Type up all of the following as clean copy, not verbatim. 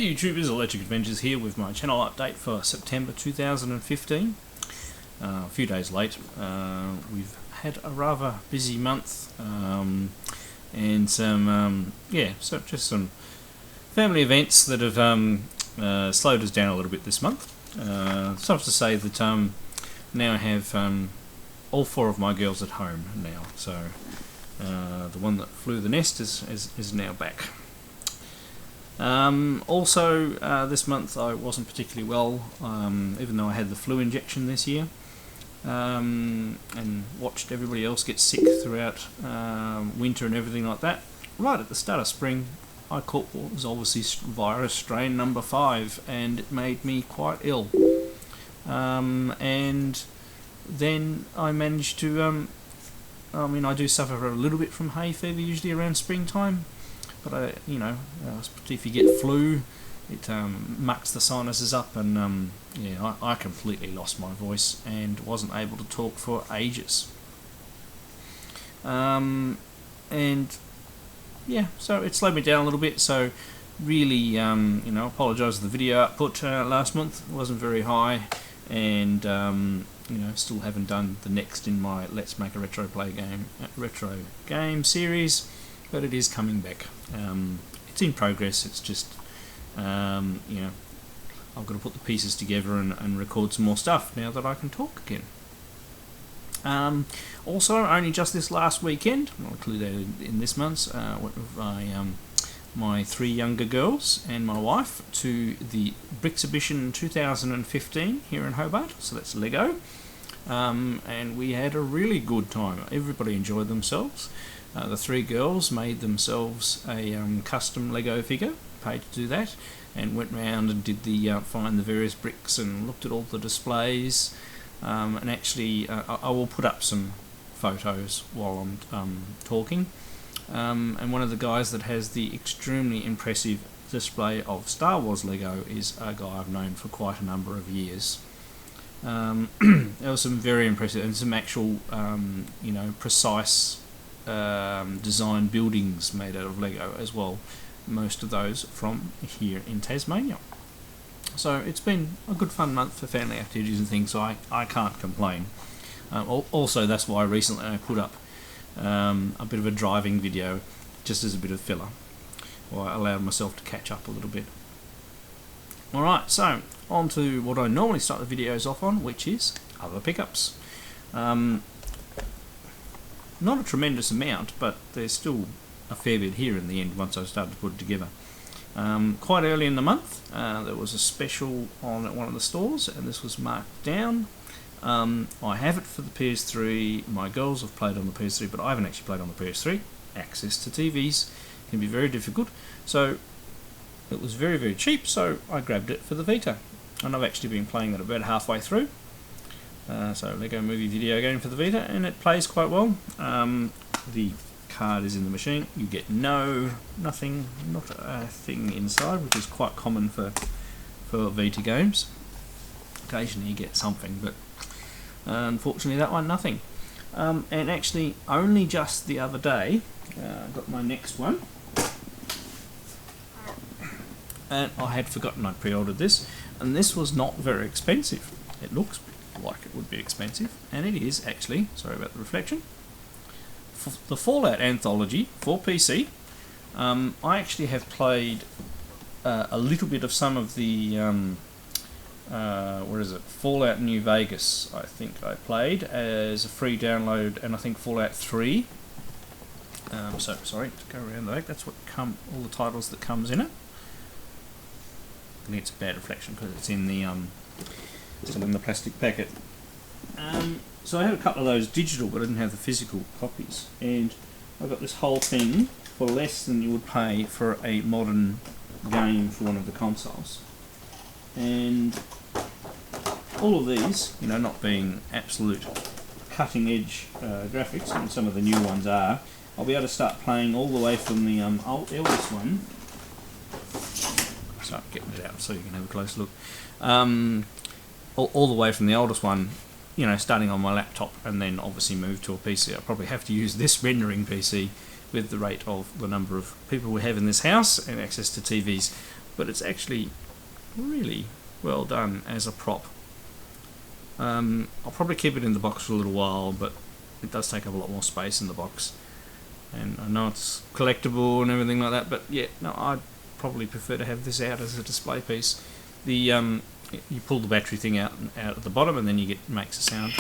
Hey YouTubers, Electric Adventures here with my channel update for September 2015. A few days late. We've had a rather busy month and some, so just some family events that have slowed us down a little bit this month. Suffice to say that now I have all four of my girls at home now, so the one that flew the nest is now back. Also, this month I wasn't particularly well, even though I had the flu injection this year, and watched everybody else get sick throughout winter and everything like that. Right at the start of spring, I caught what was obviously virus strain number 5, and it made me quite ill. And then I managed to, I do suffer a little bit from hay fever usually around springtime. But if you get flu, it mucks the sinuses up, and I completely lost my voice and wasn't able to talk for ages. So it slowed me down a little bit. So really, apologise for the video output last month. It wasn't very high, and still haven't done the next in my Let's Make a Retro Game series. But it is coming back. It's in progress. It's just, I've got to put the pieces together and record some more stuff now that I can talk again. Also, only just this last weekend, I'll include that in this month's, went with my 3 younger girls and my wife to the Brixhibition 2015 here in Hobart. So that's Lego. And we had a really good time. Everybody enjoyed themselves. The 3 girls made themselves a custom Lego figure, paid to do that, and went round and did the find the various bricks and looked at all the displays. And actually, I will put up some photos while I'm talking. And one of the guys that has the extremely impressive display of Star Wars Lego is a guy I've known for quite a number of years. There was some very impressive and some actual, precise design buildings made out of Lego as well, most of those from here in Tasmania. So it's been a good fun month for family activities and things, so I can't complain. Also, that's why recently I put up a bit of a driving video just as a bit of filler, or I allowed myself to catch up a little bit. Alright, so on to what I normally start the videos off on, which is other pickups. Not a tremendous amount, but there's still a fair bit here in the end once I started to put it together. Quite early in the month, there was a special on at one of the stores, and this was marked down. I have it for the PS3. My girls have played on the PS3, but I haven't actually played on the PS3. Access to TVs can be very difficult, so it was very, very cheap, so I grabbed it for the Vita. And I've actually been playing it about halfway through. So Lego Movie video game for the Vita, and it plays quite well. The card is in the machine. You get nothing, not a thing inside, which is quite common for Vita games. Occasionally you get something, but unfortunately that one, nothing. And actually, only just the other day, I got my next one. And I had forgotten I'd pre-ordered this, and this was not very expensive. It looks like it would be expensive, and it is actually, sorry about the reflection, the Fallout Anthology for PC. I actually have played a little bit of some of the Fallout New Vegas, I think I played as a free download, and I think Fallout 3. So sorry to go around the back, that's what all the titles that comes in it. I think it's a bad reflection because it's in the still in the plastic packet. So I had a couple of those digital, but I didn't have the physical copies, and I got this whole thing for less than you would pay for a modern game for one of the consoles. And all of these, not being absolute cutting edge graphics, and some of the new ones are, I'll be able to start playing all the way from the eldest one. So I'm getting it out so you can have a close look. All the way from the oldest one, starting on my laptop, and then obviously move to a PC. I'll probably have to use this rendering PC with the rate of the number of people we have in this house and access to TVs. but it's actually really well done as a prop. I'll probably keep it in the box for a little while, but it does take up a lot more space in the box. And I know it's collectible and everything like that, but yeah, no, I'd probably prefer to have this out as a display piece. The you pull the battery thing out at the bottom, and then makes a sound.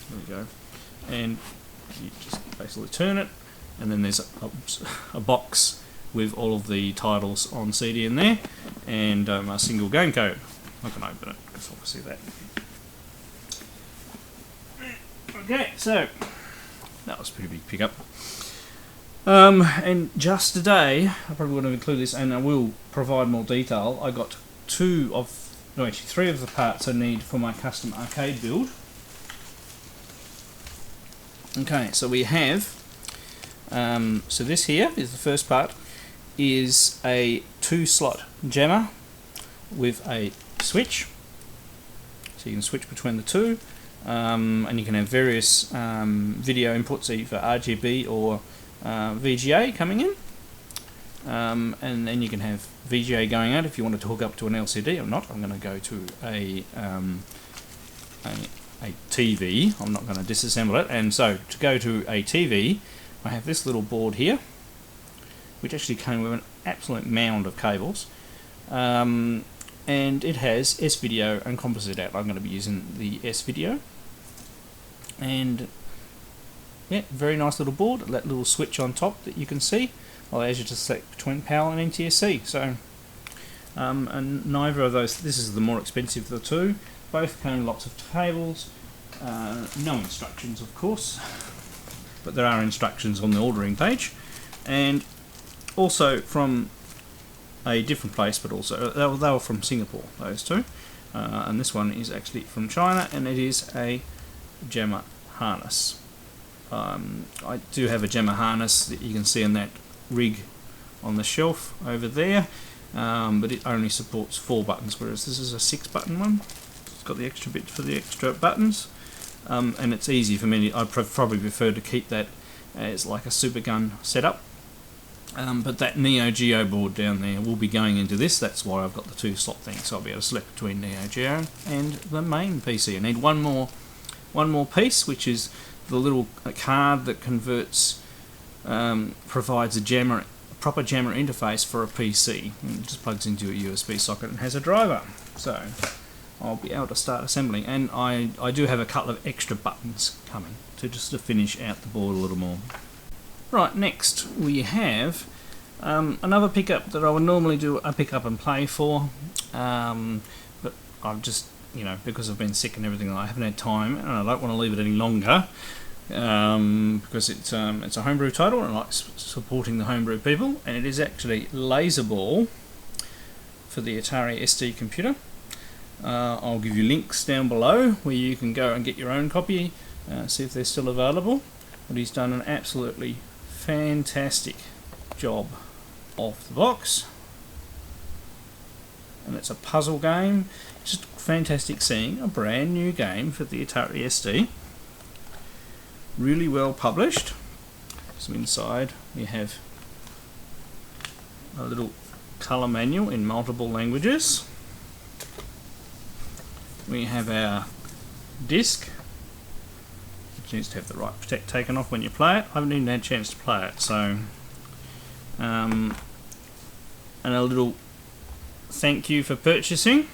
There we go. And you just basically turn it, and then there's a box with all of the titles on CD in there, and a single game code. I can open it, because obviously that. Okay, so that was a pretty big pickup. And just today, I probably wouldn't have included this, and I will provide more detail. I got three of the parts I need for my custom arcade build. Okay, so we have, so this here is the first part, is a 2-slot jammer with a switch, so you can switch between the two, and you can have various video inputs, either RGB or VGA coming in, and then you can have VGA going out if you wanted to hook up to an LCD or not. I'm going to go to a TV. I'm not going to disassemble it. And so to go to a TV, I have this little board here, which actually came with an absolute mound of cables, and it has S-Video and composite out. I'm going to be using the S-Video, and yeah, very nice little board. That little switch on top that you can see allows you to select between PAL and NTSC. So, and neither of those, this is the more expensive of the two. Both came with lots of cables, no instructions of course, but there are instructions on the ordering page, and also from a different place, but also they were from Singapore, those two, and this one is actually from China, and it is a jammer harness. I do have a jammer harness that you can see in that rig on the shelf over there, but it only supports 4 buttons, whereas this is a 6-button one. It's got the extra bit for the extra buttons, and it's easy for me. I'd probably prefer to keep that as like a super gun setup, but that Neo Geo board down there will be going into this. That's why I've got the 2-slot thing, so I'll be able to select between Neo Geo and the main PC. I need one more piece, which is the little card that converts, provides a proper jammer interface for a PC. It just plugs into a USB socket and has a driver. So I'll be able to start assembling, and I do have a couple of extra buttons coming to finish out the board a little more. Right, next we have another pickup that I would normally do a pick up and play for, but I've just, because I've been sick and everything, I haven't had time, and I don't want to leave it any longer, because it's a homebrew title, and I like supporting the homebrew people, and it is actually Laserball for the Atari ST computer. I'll give you links down below where you can go and get your own copy, see if they're still available. But he's done an absolutely fantastic job off the box, and it's a puzzle game. It's just fantastic seeing a brand new game for the Atari ST, really well published. So inside we have a little colour manual in multiple languages. We have our disc, which needs to have the right protect taken off when you play it. I haven't even had a chance to play it, so and a little thank you for purchasing.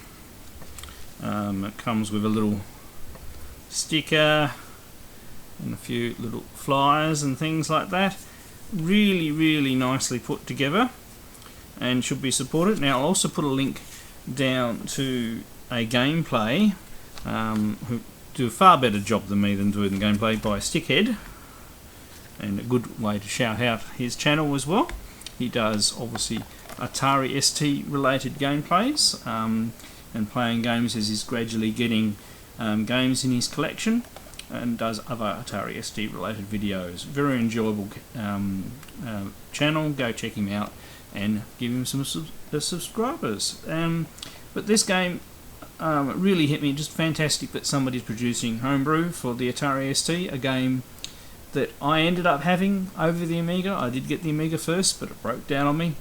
It comes with a little sticker and a few little flyers and things like that. Really nicely put together, and should be supported. Now I'll also put a link down to a gameplay who do a far better job than me than doing the gameplay, by Stickhead, and a good way to shout out his channel as well. He does obviously Atari ST related gameplays, and playing games as he's gradually getting games in his collection, and does other Atari ST related videos. Very enjoyable channel. Go check him out and give him some subscribers. But this game really hit me. Just fantastic that somebody's producing homebrew for the Atari ST, a game that I ended up having over the Amiga. I did get the Amiga first, but it broke down on me.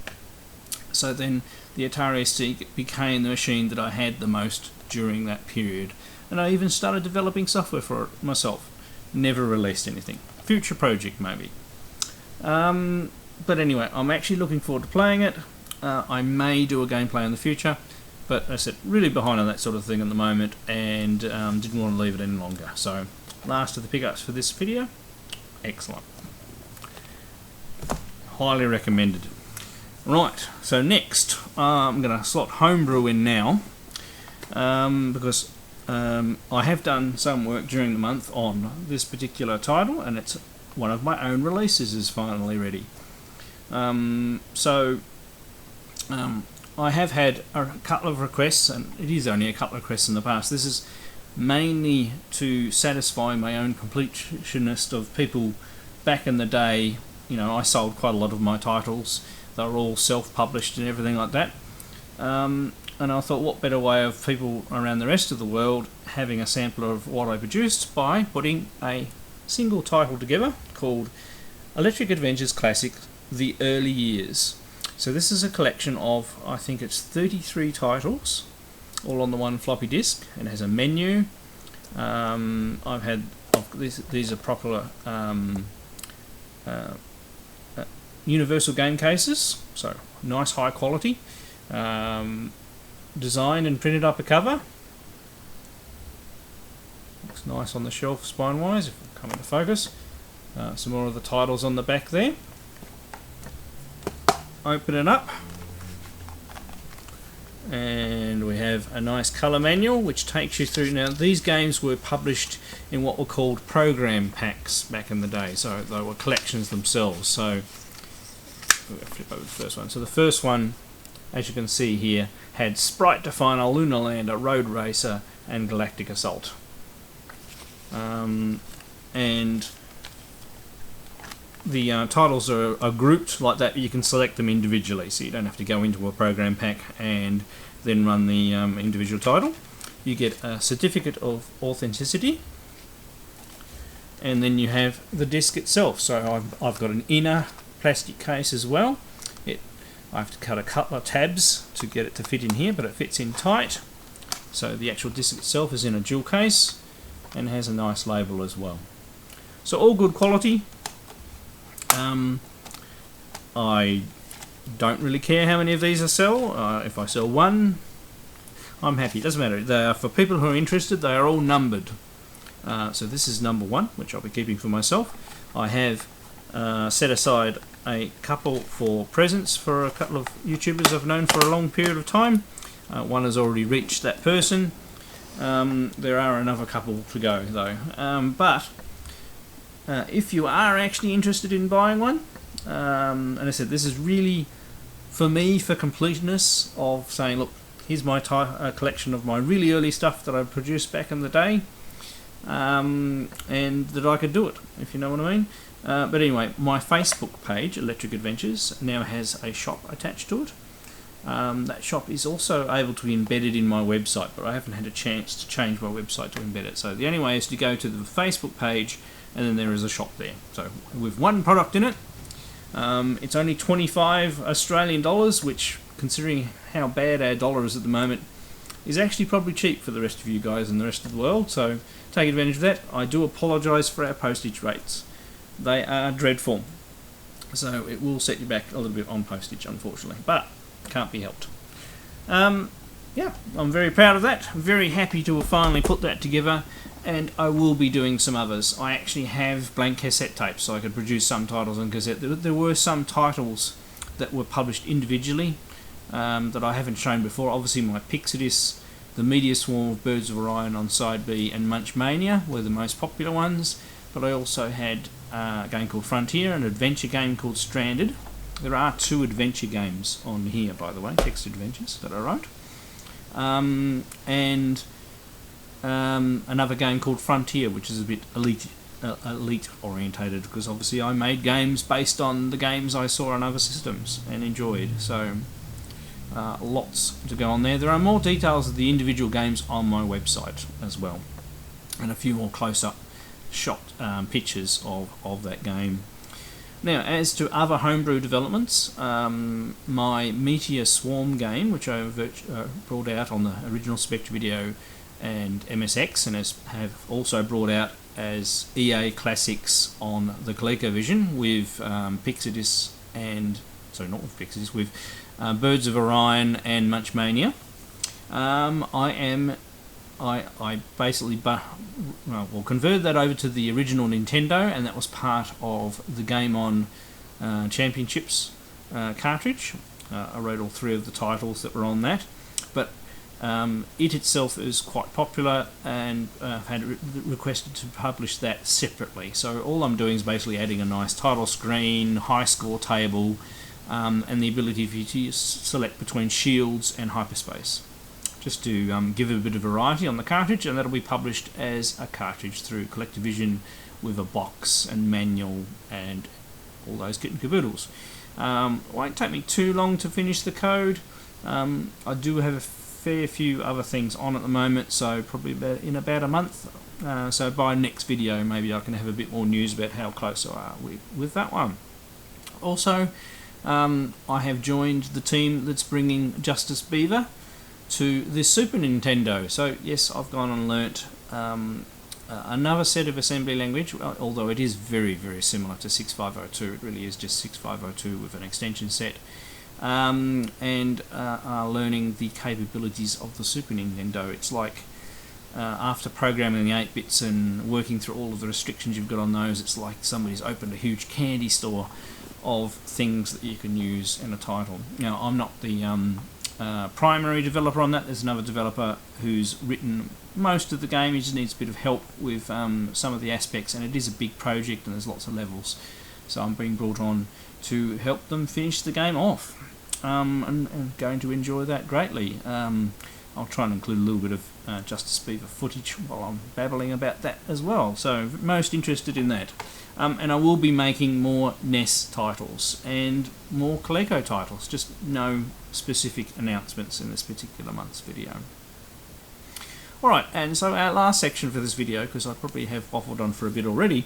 So then the Atari ST became the machine that I had the most during that period. And I even started developing software for it myself. Never released anything. Future project maybe. But anyway, I'm actually looking forward to playing it. I may do a gameplay in the future, but I said really behind on that sort of thing at the moment, and didn't want to leave it any longer. So last of the pickups for this video. Excellent. Highly recommended. Right, so next I'm going to slot Homebrew in now, because I have done some work during the month on this particular title, and it's one of my own releases is finally ready. I have had a couple of requests, and it is only a couple of requests in the past. This is mainly to satisfy my own completionist of people back in the day. You know, I sold quite a lot of my titles. They were all self-published and everything like that. And I thought, what better way of people around the rest of the world having a sampler of what I produced by putting a single title together called Electric Adventures Classic: The Early Years. So this is a collection of, I think it's 33 titles, all on the one floppy disk. It has a menu. These are proper universal game cases, so nice high quality. Designed and printed up a cover. Looks nice on the shelf spine wise, if it'll come into focus. Some more of the titles on the back there. Open it up, and we have a nice colour manual which takes you through. Now these games were published in what were called program packs back in the day, so they were collections themselves. So we'll flip over the first one. So the first one, as you can see here, had Sprite Definer, Lunar Lander, Road Racer and Galactic Assault. And the titles are grouped like that. You can select them individually, so you don't have to go into a program pack and then run the individual title. You get a certificate of authenticity, and then you have the disc itself. So I've got an inner plastic case as well. I have to cut a couple of tabs to get it to fit in here, but it fits in tight. So the actual disc itself is in a jewel case and has a nice label as well. So all good quality. I don't really care how many of these I sell. If I sell one, I'm happy. It doesn't matter. They are, for people who are interested, they are all numbered. So this is number 1, which I'll be keeping for myself. I have set aside a couple for presents for a couple of YouTubers I've known for a long period of time. One has already reached that person. There are another couple to go though. But if you are actually interested in buying one, and I said this is really for me for completeness of saying, look, here's my collection of my really early stuff that I produced back in the day, and that I could do it, if you know what I mean. But anyway, my Facebook page, Electric Adventures, now has a shop attached to it. That shop is also able to be embedded in my website, but I haven't had a chance to change my website to embed it. So the only way is to go to the Facebook page, and then there is a shop there. So with one product in it, it's only 25 Australian dollars, which, considering how bad our dollar is at the moment, is actually probably cheap for the rest of you guys and the rest of the world. So take advantage of that. I do apologise for our postage rates. They are dreadful. So it will set you back a little bit on postage, unfortunately, but can't be helped. Yeah, I'm very proud of that. Very happy to have finally put that together, and I will be doing some others. I actually have blank cassette tapes, so I could produce some titles on cassette. There were some titles that were published individually that I haven't shown before. Obviously my Pixidis, the Media Swarm of Birds of Orion on side B, and Munch Mania were the most popular ones, but I also had a game called Frontier, an adventure game called Stranded. There are 2 adventure games on here, by the way, text adventures that I wrote. And another game called Frontier, which is a bit elite orientated, because obviously I made games based on the games I saw on other systems and enjoyed. So lots to go on there. There are more details of the individual games on my website as well, and a few more close-up shot pictures of that game. Now, as to other homebrew developments, my Meteor Swarm game, which I brought out on the original Spectre Video and MSX, and have also brought out as EA Classics on the ColecoVision with Pixidis and... sorry, not with Pixidis, with Birds of Orion and Munchmania. I basically converted that over to the original Nintendo, and that was part of the Game On Championships cartridge. I wrote all 3 of the titles that were on that, but it itself is quite popular, and I've had requested to publish that separately. So all I'm doing is basically adding a nice title screen, high score table, and the ability for you to select between shields and hyperspace, just to give it a bit of variety on the cartridge, and that'll be published as a cartridge through ColecoVision with a box and manual and all those kit and caboodles. It won't take me too long to finish the code. I do have a fair few other things on at the moment, so probably in about a month. So by next video, maybe I can have a bit more news about how close I are with that one. Also, I have joined the team that's bringing Justice Beaver to the Super Nintendo. So yes, I've gone and learnt another set of assembly language, although it is very, very similar to 6502. It really is just 6502 with an extension set. And are learning the capabilities of the Super Nintendo. It's like after programming the 8-bits and working through all of the restrictions you've got on those, it's like somebody's opened a huge candy store of things that you can use in a title. Now, I'm not the primary developer on that. There's another developer who's written most of the game. He just needs a bit of help with some of the aspects, and it is a big project and there's lots of levels. So I'm being brought on to help them finish the game off. And going to enjoy that greatly. I'll try and include a little bit of Justice Beaver footage while I'm babbling about that as well. So most interested in that. And I will be making more NES titles and more Coleco titles. Just no specific announcements in this particular month's video. Alright, and so our last section for this video, because I probably have waffled on for a bit already,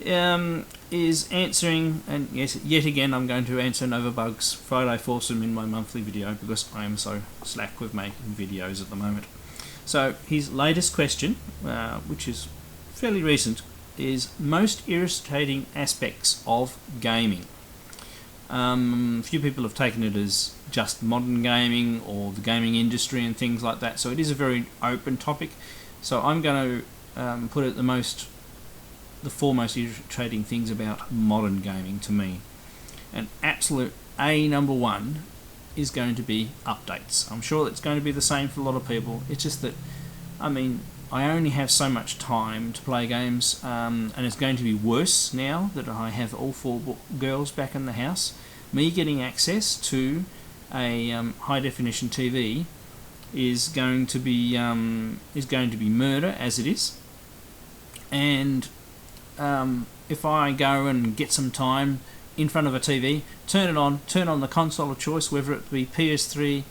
is answering, and yes, yet again I'm going to answer Novabugs Friday Foursome in my monthly video, because I am so slack with making videos at the moment. So his latest question, which is fairly recent, is most irritating aspects of gaming. A few people have taken it as just modern gaming or the gaming industry and things like that, so it is a very open topic. So I'm going to put it the 4 most irritating things about modern gaming to me. And absolute number 1 is going to be updates. I'm sure it's going to be the same for a lot of people. It's just that, I mean, I only have so much time to play games, and it's going to be worse now that I have all 4 girls back in the house. Me getting access to a high definition TV is going to be murder as it is. And if I go and get some time in front of a TV, turn on the console of choice, whether it be PS3,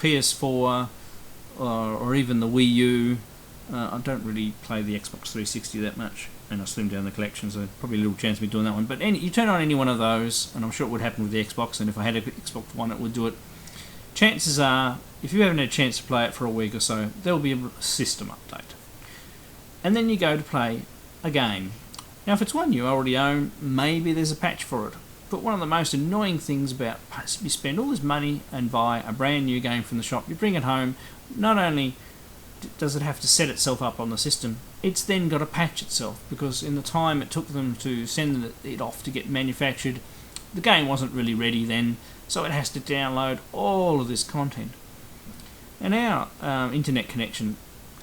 PS4, or even the Wii U. I don't really play the Xbox 360 that much, and I slimmed down the collection, so probably a little chance of me doing that one. But you turn on any one of those, and I'm sure it would happen with the Xbox, and if I had an Xbox One it would do it. Chances are, if you haven't had a chance to play it for a week or so, there will be a system update. And then you go to play a game. Now if it's one you already own, maybe there's a patch for it. But one of the most annoying things about you spend all this money and buy a brand new game from the shop, you bring it home, not only does it have to set itself up on the system, it's then got to patch itself, because in the time it took them to send it off to get manufactured, the game wasn't really ready then, so it has to download all of this content. And our internet connection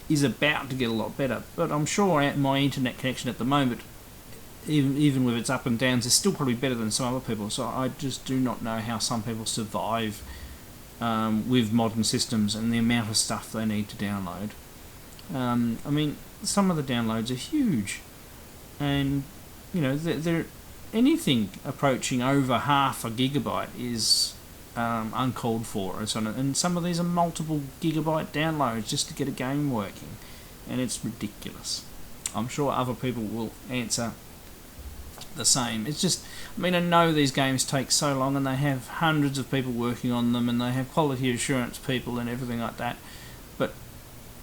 is about to get a lot better, but I'm sure my internet connection at the moment, even with its up and downs, is still probably better than some other people. So I just do not know how some people survive with modern systems and the amount of stuff they need to download. I mean, some of the downloads are huge, and you know, they're anything approaching over half a gigabyte is uncalled for, and some of these are multiple gigabyte downloads just to get a game working. and it's ridiculous. I'm sure other people will answer the same. It's just, I mean, I know these games take so long and they have hundreds of people working on them and they have quality assurance people and everything like that, but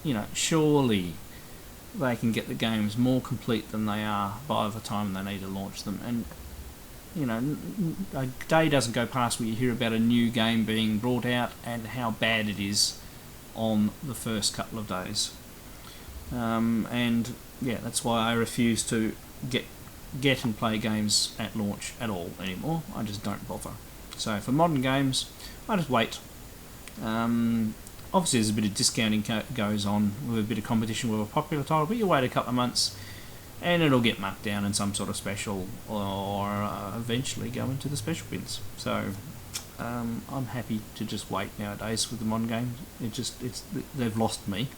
you know, surely they can get the games more complete than they are by the time they need to launch them. And you know, a day doesn't go past where you hear about a new game being brought out and how bad it is on the first couple of days. And yeah, that's why I refuse to get and play games at launch at all anymore. I just don't bother. So for modern games, I just wait. Obviously there's a bit of discounting goes on with a bit of competition with a popular title, but you wait a couple of months and it'll get marked down in some sort of special, or eventually go into the special bins. So I'm happy to just wait nowadays with the modern games. They've lost me.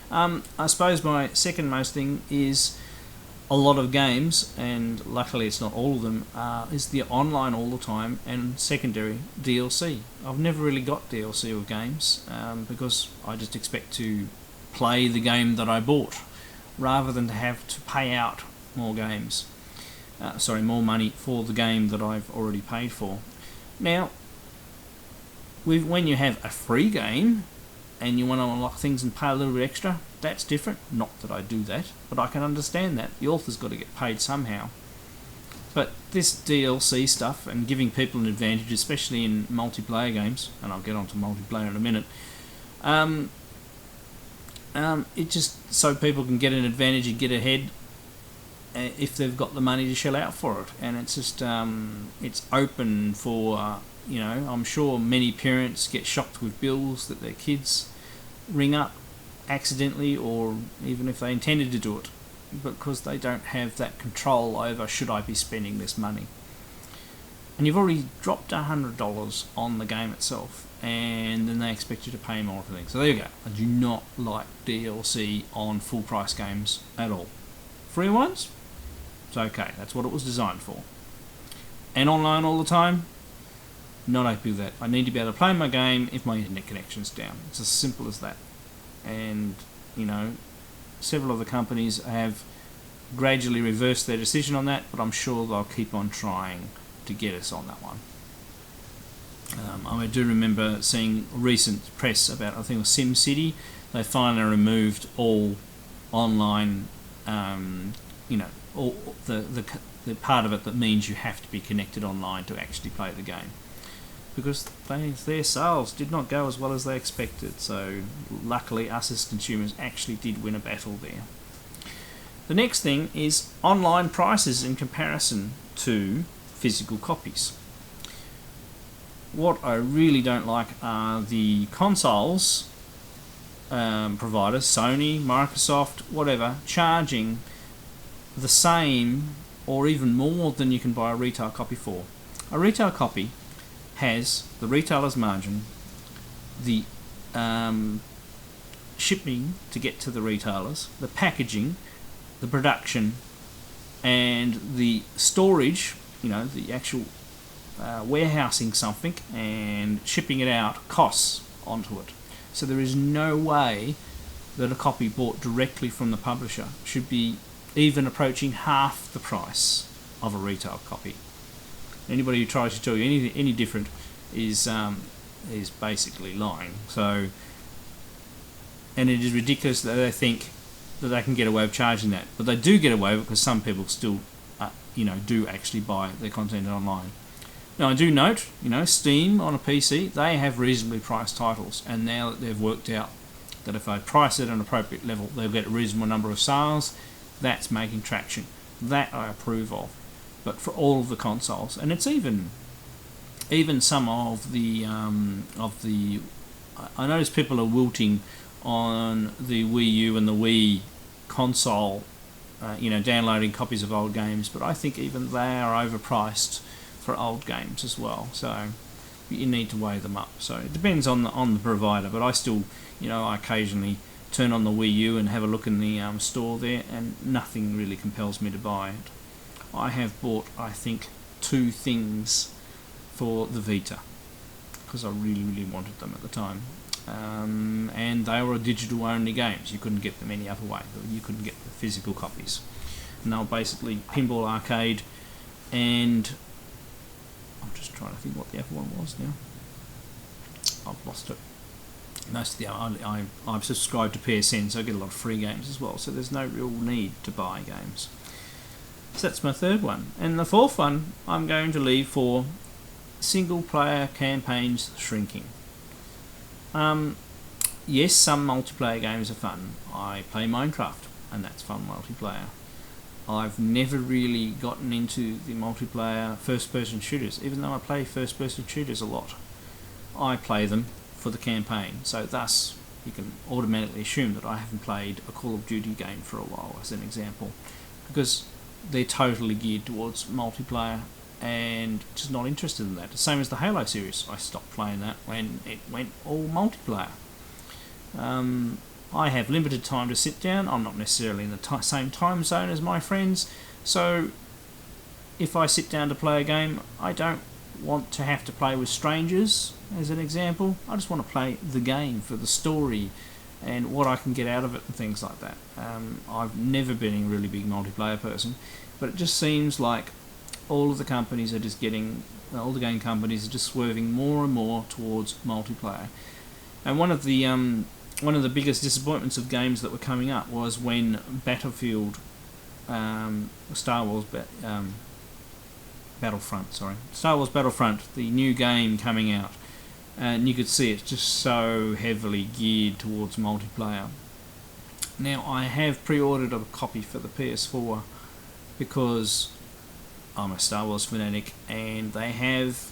I suppose my second most thing is a lot of games, and luckily it's not all of them, is the online all the time and secondary DLC. I've never really got DLC with games because I just expect to play the game that I bought rather than to have to pay out more more money for the game that I've already paid for. Now, when you have a free game and you want to unlock things and pay a little bit extra, that's different. Not that I do that, but I can understand that. The author's got to get paid somehow. But this DLC stuff and giving people an advantage, especially in multiplayer games, and I'll get onto multiplayer in a minute, it just so people can get an advantage and get ahead if they've got the money to shell out for it. And it's just it's open for you know, I'm sure many parents get shocked with bills that their kids ring up accidentally, or even if they intended to do it, because they don't have that control over, should I be spending this money? And you've already dropped $100 on the game itself, and then they expect you to pay more for things. So there you go. I do not like DLC on full price games at all. Free ones? It's okay. That's what it was designed for. And online all the time? Not happy with that. I need to be able to play my game if my internet connection's down. It's as simple as that. And, you know, several of the companies have gradually reversed their decision on that, but I'm sure they'll keep on trying to get us on that one. I do remember seeing recent press about, I think it was SimCity. They finally removed all online, you know, all the part of it that means you have to be connected online to actually play the game, because their sales did not go as well as they expected. So luckily us as consumers actually did win a battle there. The next thing is online prices in comparison to physical copies. What I really don't like are the consoles providers, Sony, Microsoft, whatever, charging the same or even more than you can buy a retail copy for. A retail copy has the retailer's margin, the shipping to get to the retailers, the packaging, the production, and the storage, you know, the actual warehousing something and shipping it out costs onto it. So there is no way that a copy bought directly from the publisher should be even approaching half the price of a retail copy. Anybody who tries to tell you any different is basically lying. So, and it is ridiculous that they think that they can get away with charging that, but they do get away with it because some people still, you know, do actually buy their content online. Now I do note, you know, Steam on a PC, they have reasonably priced titles, and now that they've worked out that if they price it at an appropriate level, they'll get a reasonable number of sales. That's making traction. That I approve of. But for all of the consoles, and it's even some of the I notice people are wilting on the Wii U and the Wii console, you know, downloading copies of old games, but I think even they are overpriced for old games as well. So you need to weigh them up. So it depends on the provider, but I still, you know, I occasionally turn on the Wii U and have a look in the store there, and nothing really compels me to buy it. I have bought, I think, 2 things for the Vita because I really wanted them at the time. and they were digital only games. You couldn't get them any other way. You couldn't get the physical copies. And they were basically Pinball Arcade, and I'm just trying to think what the other one was now. I've lost it. Most of the I've subscribed to PSN, so I get a lot of free games as well. So there's no real need to buy games. So that's my third one, and the fourth one I'm going to leave for single player campaigns shrinking. Yes, some multiplayer games are fun. I play Minecraft, and that's fun multiplayer. I've never really gotten into the multiplayer first-person shooters, even though I play first-person shooters a lot. I play them for the campaign, so thus you can automatically assume that I haven't played a Call of Duty game for a while, as an example, because they're totally geared towards multiplayer, and just not interested in that. The same as the Halo series. I stopped playing that when it went all multiplayer. I have limited time to sit down. I'm not necessarily in the same time zone as my friends, so if I sit down to play a game, I don't want to have to play with strangers, as an example. I just want to play the game for the story and what I can get out of it and things like that. I've never been a really big multiplayer person, but it just seems like all of the companies are just all the game companies are just swerving more and more towards multiplayer. And one of the biggest disappointments of games that were coming up was when Battlefield, Star Wars Battlefront, the new game coming out, and you could see it's just so heavily geared towards multiplayer. Now, I have pre-ordered a copy for the PS4 because I'm a Star Wars fanatic, and they have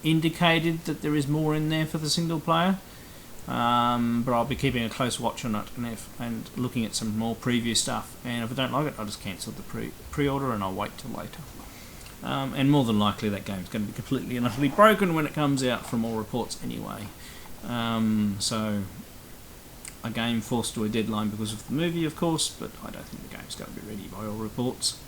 indicated that there is more in there for the single player, but I'll be keeping a close watch on it and looking at some more previous stuff, and if I don't like it, I'll just cancel the pre-order and I'll wait till later. And more than likely that game's going to be completely and utterly broken when it comes out, from all reports anyway. So a game forced to a deadline because of the movie, of course, but I don't think the game's going to be ready by all reports.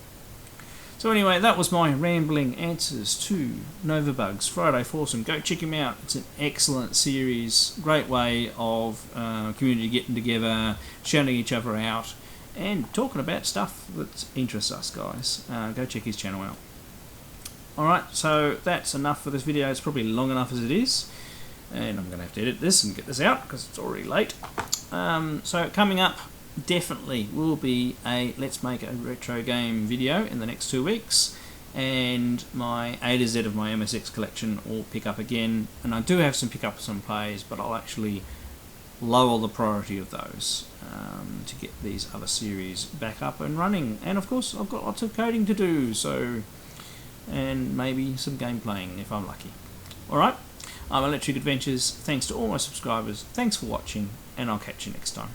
So anyway, that was my rambling answers to Novabugs Friday Foursome. Go check him out. It's an excellent series, great way of community getting together, shouting each other out, and talking about stuff that interests us guys. Go check his channel out. Alright, so that's enough for this video. It's probably long enough as it is, and I'm going to have to edit this and get this out because it's already late. So coming up definitely will be a Let's Make a Retro Game video in the next 2 weeks, and my A to Z of my MSX collection will pick up again, and I do have some pickups and plays, but I'll actually lower the priority of those to get these other series back up and running. And of course I've got lots of coding to do, and maybe some game playing if I'm lucky. Alright, I'm Electric Adventures. Thanks to all my subscribers, thanks for watching, and I'll catch you next time.